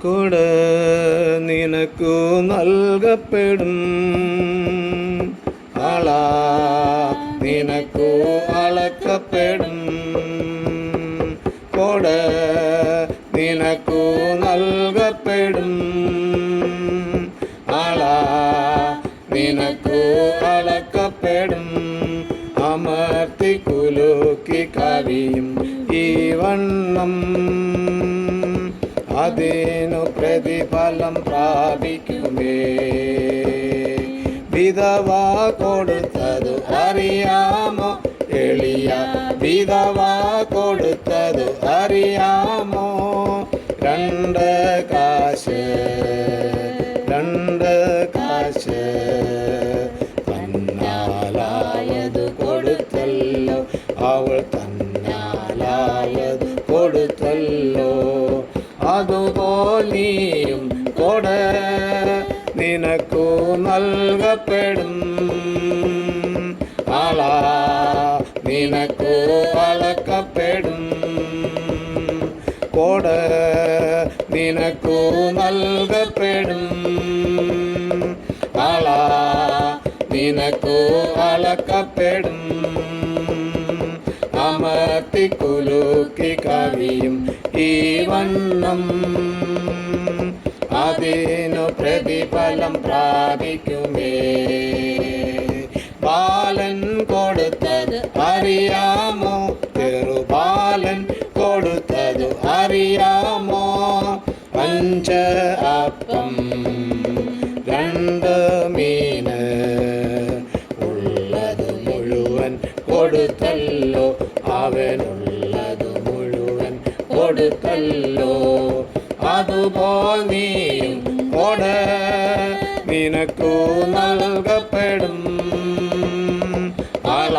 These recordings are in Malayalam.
കൊട നിനക്കു നൽകപ്പെടും. അള നിനക്കു അളക്കപ്പെടും. കൊട നിനക്കു നൽകപ്പെടും. അള നിനക്കു അളക്കപ്പെടും. അമർത്തി കുലുക്കി കവിയും ഈ വണ്ണം അതിനു പ്രതിഫലം പ്രാപിക്കുമേ. വിധവ കൊടുത്തതു അറിയാമോ? എളിയ വിധവ കൊടുത്തതു അറിയാമോ? 2 കാശ് തന്നാലായതു കൊടുത്തല്ലോ. അവൾ തന്നാലായതു കൊടുത്തല്ലോ. അതുപോൽ നീയും കൊട നിനക്കു നൽകപ്പെടും. അള നിനക്കു അളക്കപ്പെടും. കൊട നിനക്കു നൽകപ്പെടും. അള നിനക്കു അളക്കപ്പെടും. അമർത്തി കുലുക്കി കവിയും ഈ വണ്ണം അതിനു പ്രതിഫലം പ്രാപിക്കുമേ. ബാലൻ കൊടുത്തത് അറിയാമോ? ചെറുബാലൻ കൊടുത്തതു അറിയാമോ? 5 അപ്പം 2 മീന് ഉള്ളതു മുഴുവൻ കൊടുത്തല്ലോ. അവനുള്ളതു മുഴുവൻ കൊടുത്തല്ലോ. അതുപോൽ നീയും കൊട നിനക്കു നൽകപ്പെടും. അള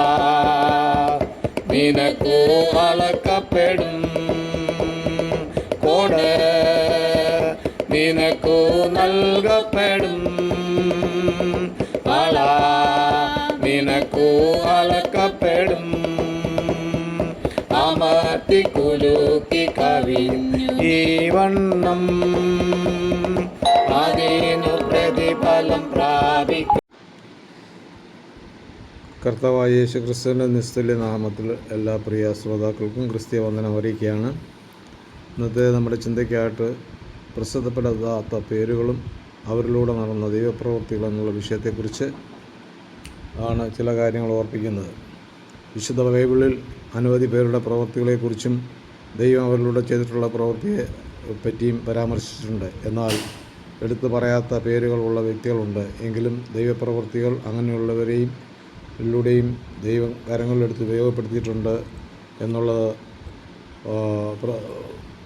നിനക്കു അളക്കപ്പെടും. കൊട നിനക്കു നൽകപ്പെടും. അള നിനക്കു അളക്കപ്പെടും. അമർത്തി കുലുക്കി കവിയും ഈ വണ്ണം അതിനു പ്രതിഫലം പ്രാപിക്കും. കർത്താവായ യേശു ക്രിസ്തുവിൻ്റെ നിസ്തുല്യ നാമത്തിൽ എല്ലാ പ്രിയ ശ്രോതാക്കൾക്കും ക്രിസ്തീയ വന്ദനം അറിയിക്കുകയാണ്. ഇന്നത്തെ നമ്മുടെ ചിന്തയ്ക്കായിട്ട് പ്രസിദ്ധപ്പെടാത്ത പേരുകളും അവരിലൂടെ നടന്ന ദൈവപ്രവൃത്തികൾ എന്നുള്ള വിഷയത്തെക്കുറിച്ച് ആണ് ചില കാര്യങ്ങൾ ഓർപ്പിക്കുന്നത്. വിശുദ്ധ ബൈബിളിൽ അനവധി പേരുടെ പ്രവൃത്തികളെക്കുറിച്ചും ദൈവം അവരിലൂടെ ചെയ്തിട്ടുള്ള പ്രവൃത്തിയെ പറ്റിയും പരാമർശിച്ചിട്ടുണ്ട്. എന്നാൽ എടുത്തു പറയാത്ത പേരുകളുള്ള വ്യക്തികളുണ്ട്. എങ്കിലും ദൈവപ്രവൃത്തികൾ അങ്ങനെയുള്ളവരെയും ിലൂടെയും ദൈവം കരങ്ങളിലെടുത്ത് ഉപയോഗപ്പെടുത്തിയിട്ടുണ്ട് എന്നുള്ളത്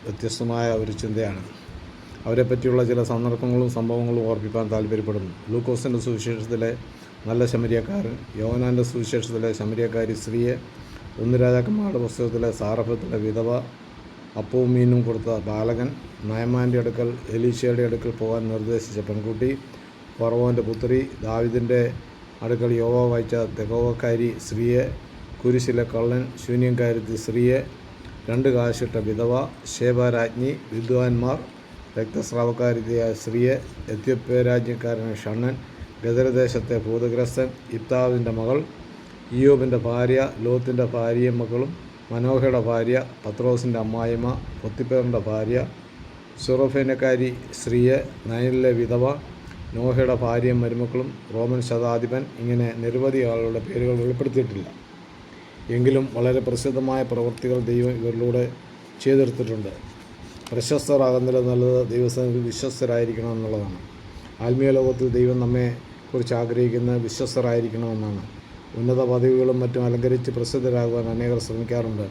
വ്യത്യസ്തമായ ഒരു ചിന്തയാണ്. അവരെ പറ്റിയുള്ള ചില സന്ദർഭങ്ങളും സംഭവങ്ങളും ഓർപ്പിക്കാൻ താല്പര്യപ്പെടുന്നു. ലൂക്കോസിൻ്റെ സുവിശേഷത്തിലെ നല്ല ശമരിയക്കാരൻ, യോഹന്നാൻ്റെ സുവിശേഷത്തിലെ ശമരിയക്കാരി സ്ത്രീയെ, 1 രാജാക്കന്മാരുടെ പുസ്തകത്തിലെ സാറഫത്തിലെ വിധവ, അപ്പവും മീനും കൊടുത്ത ബാലകൻ, നയമാൻ്റെ അടുക്കൽ എലീശയുടെ അടുക്കൽ പോകാൻ നിർദ്ദേശിച്ച പെൺകുട്ടി, ഫറവോൻ്റെ പുത്രി, ദാവീദിൻ്റെ അടുക്കൽ യോവാബ് വായിച്ച തെക്കോവക്കാരി സ്ത്രീയെ, കുരിശിലെ കള്ളൻ, ശൂന്യംകാരത്തി സ്ത്രീയെ, 2 കാശിട്ട വിധവ, ശേബാരാജ്ഞി, വിദ്വാൻമാർ, രക്തസ്രാവക്കാരിയായ സ്ത്രീയെ, എത്യോപ്യ രാജ്യക്കാരൻ ഷണ്ണൻ, ഗദരദേശത്തെ ഭൂതഗ്രസ്തൻ, ഇബ്താവിൻ്റെ മകൾ, ഇയ്യോബിൻ്റെ ഭാര്യ, ലോത്തിൻ്റെ ഭാര്യയും മക്കളും, മനോഹയുടെ ഭാര്യ, പത്രോസിൻ്റെ അമ്മായിമ്മ, പൊത്തിപ്പേറിൻ്റെ ഭാര്യ, സുറഫേനക്കാരി സ്ത്രീയെ, നയനിലെ വിധവ, നോഹയുടെ ഭാര്യയും മരുമക്കളും, റോമൻ ശതാധിപൻ, ഇങ്ങനെ നിരവധി ആളുകളുടെ പേരുകൾ വെളിപ്പെടുത്തിയിട്ടില്ല. എങ്കിലും വളരെ പ്രസിദ്ധമായ പ്രവൃത്തികൾ ദൈവം ഇവരിലൂടെ ചെയ്തെടുത്തിട്ടുണ്ട്. പ്രശസ്തരാകുന്നതിൽ നല്ലത് ദൈവസന്നിധിയിൽ വിശ്വസ്തരായിരിക്കണം എന്നുള്ളതാണ്. ആത്മീയ ലോകത്തിൽ ദൈവം നമ്മെക്കുറിച്ച് ആഗ്രഹിക്കുന്ന വിശ്വസ്തരായിരിക്കണമെന്നാണ്. ഉന്നത പദവികളും മറ്റും അലങ്കരിച്ച് പ്രസിദ്ധരാകുവാൻ അനേകർ ശ്രമിക്കാറുണ്ട്.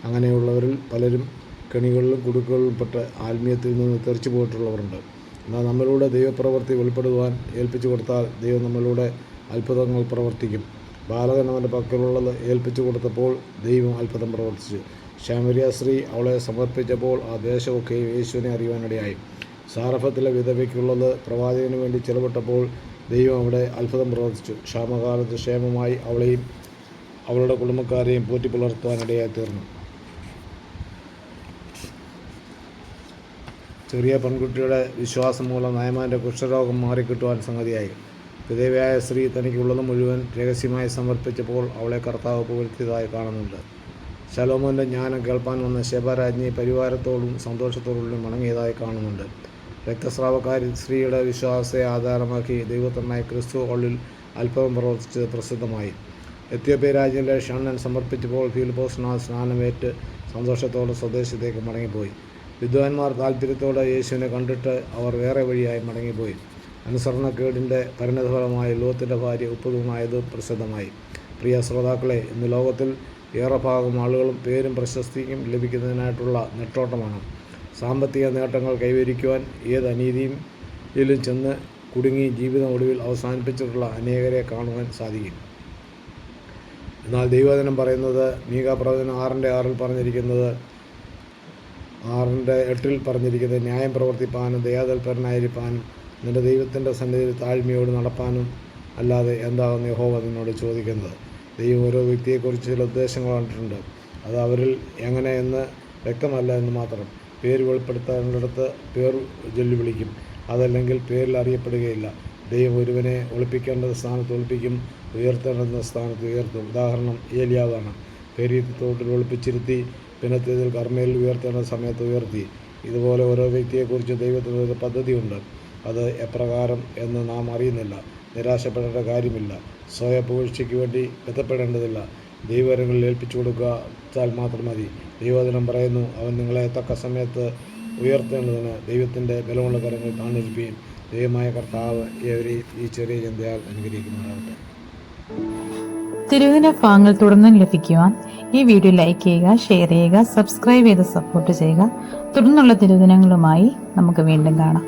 അങ്ങനെയുള്ളവരിൽ പലരും കെണികളിലും കുടുക്കുകളിലും പെട്ട് ആത്മീയത്തിൽ നിന്ന് തെറിച്ചു പോയിട്ടുള്ളവരുണ്ട്. എന്നാൽ നമ്മളിലൂടെ ദൈവപ്രവൃത്തി വെളിപ്പെടുവാൻ ഏൽപ്പിച്ചു കൊടുത്താൽ ദൈവം നമ്മളിലൂടെ അത്ഭുതങ്ങൾ പ്രവർത്തിക്കും. ബാലകൻ അവൻ്റെ പക്കലുള്ളത് ഏൽപ്പിച്ചു കൊടുത്തപ്പോൾ ദൈവം അത്ഭുതം പ്രവർത്തിച്ചു. ശമരിയ സ്ത്രീ അവളെ സമർപ്പിച്ചപ്പോൾ ആ ദേശമൊക്കെ യേശുവിനെ അറിയുവാനിടയായി. സാറഫത്തിലെ വിധവയ്ക്കുള്ളത് പ്രവാചകന് വേണ്ടി ചെലവിട്ടപ്പോൾ ദൈവം അവിടെ അത്ഭുതം പ്രവർത്തിച്ചു. ക്ഷാമകാലത്ത് ക്ഷേമമായി അവളെയും അവളുടെ കുടുംബക്കാരെയും പോറ്റി പുലർത്തുവാനിടയായി തീർന്നു. ചെറിയ പെൺകുട്ടിയുടെ വിശ്വാസം മൂലം നയമാൻ്റെ കുഷ്ഠരോഗം മാറിക്കിട്ടുവാൻ സംഗതിയായി. വിധവയായ സ്ത്രീ തനിക്കുള്ളത് മുഴുവൻ രഹസ്യമായി സമർപ്പിച്ചപ്പോൾ അവളെ കർത്താവ് പുകഴ്ത്തിയതായി കാണുന്നുണ്ട്. ശലോമോൻ്റെ ജ്ഞാനം കേൾപ്പാൻ വന്ന ശെബരാജ്ഞി പരിവാരത്തോടും സന്തോഷത്തോടും മടങ്ങിയതായി കാണുന്നുണ്ട്. രക്തസ്രാവക്കാരി സ്ത്രീയുടെ വിശ്വാസത്തെ ആധാരമാക്കി ദൈവത്തിനായി ക്രിസ്തു ഉള്ളിൽ അത്ഭുതം പ്രവർത്തിച്ചത് പ്രസിദ്ധമായി. എത്യോപ്യ രാജ്യത്തിലെ ഷണ്ണൻ സമർപ്പിച്ചപ്പോൾ ഫിലിപ്പോസിനാൽ സ്നാനമേറ്റ് സന്തോഷത്തോടെ സ്വദേശത്തേക്ക് മടങ്ങിപ്പോയി. വിദ്വാൻമാർ താല്പര്യത്തോടെ യേശുവിനെ കണ്ടിട്ട് അവർ വേറെ വഴിയായി മടങ്ങിപ്പോയി. അനുസരണക്കേടിൻ്റെ പരിണതഫലമായി ലോത്തിൻ്റെ ഭാര്യ ഉപ്പുതൂണായത് പ്രസിദ്ധമായി. പ്രിയ ശ്രോതാക്കളെ, ഇന്ന് ലോകത്തിൽ ഏറെ ഭാഗം ആളുകളും പേരും പ്രശസ്തിയും ലഭിക്കുന്നതിനായിട്ടുള്ള നെട്ടോട്ടമാണ്. സാമ്പത്തിക നേട്ടങ്ങൾ കൈവരിക്കുവാൻ ഏത് അനീതിയിലും ചെന്ന് കുടുങ്ങി ജീവിതം ഒടുവിൽ അവസാനിപ്പിച്ചിട്ടുള്ള അനേകരെ കാണുവാൻ സാധിക്കും. എന്നാൽ ദൈവവചനം പറയുന്നത്, മീക പ്രവചനം 6:6 പറഞ്ഞിരിക്കുന്നത് 6:8 പറഞ്ഞിരിക്കുന്നത്, ന്യായം പ്രവർത്തിപ്പാനും ദയാതൽപരനായിരിക്കാനും നിൻ്റെ ദൈവത്തിൻ്റെ സന്നിധിയിൽ താഴ്മയോട് നടപ്പാനും അല്ലാതെ എന്താകുന്ന യഹോവ നിന്നോട് ചോദിക്കുന്നത്. ദൈവം ഓരോ വ്യക്തിയെക്കുറിച്ച് ചില ഉദ്ദേശങ്ങൾ കണ്ടിട്ടുണ്ട്. അത് അവരിൽ എങ്ങനെയെന്ന് വ്യക്തമല്ല എന്ന് മാത്രം. പേര് വെളിപ്പെടുത്തേണ്ടിടത്ത് പേർ ചൊല്ലി വിളിക്കും, അതല്ലെങ്കിൽ പേരിൽ അറിയപ്പെടുകയില്ല. ദൈവം ഒരുവനെ ഒളിപ്പിക്കേണ്ട സ്ഥാനത്ത് ഒളിപ്പിക്കും, ഉയർത്തേണ്ടുന്ന സ്ഥാനത്ത് ഉയർത്തും. ഉദാഹരണം ഏലിയാവാണ്. പേരീത്തോട്ടിൽ ഒളിപ്പിച്ചിരുത്തി പിന്നത്തേതിൽ കർമ്മയിൽ ഉയർത്തേണ്ട സമയത്ത് ഉയർത്തി. ഇതുപോലെ ഓരോ വ്യക്തിയെക്കുറിച്ച് ദൈവത്തിനൊരു പദ്ധതിയുണ്ട്. അത് എപ്രകാരം എന്ന് നാം അറിയുന്നില്ല. നിരാശപ്പെടേണ്ട കാര്യമില്ല. സ്വയപുകഴ്ചയ്ക്ക് വേണ്ടി എത്തപ്പെടേണ്ടതില്ല. ദൈവകരങ്ങളിൽ ഏൽപ്പിച്ചു കൊടുത്താൽ മാത്രം മതി. ദൈവവചനം പറയുന്നു, അവൻ നിങ്ങളെ തക്ക സമയത്ത് ഉയർത്തേണ്ടതിന് ദൈവത്തിൻ്റെ ബലമുള്ള കരങ്ങൾ താണിരിക്കുകയും. ദൈവമായ കർത്താവ് ഏവരെയും ഈ ചെറിയ ചിന്തയാൽ അനുഗ്രഹിക്കുമാറാകട്ടെ. തിരുവചന ഭാഗങ്ങൾ തുടർന്ന് ലഭിക്കുവാൻ ഈ വീഡിയോ ലൈക്ക് ചെയ്യുക, ഷെയർ ചെയ്യുക, സബ്സ്ക്രൈബ് ചെയ്ത് സപ്പോർട്ട് ചെയ്യുക. തുടർന്നുള്ള തിരുവചനങ്ങളുമായി നമുക്ക് വീണ്ടും കാണാം.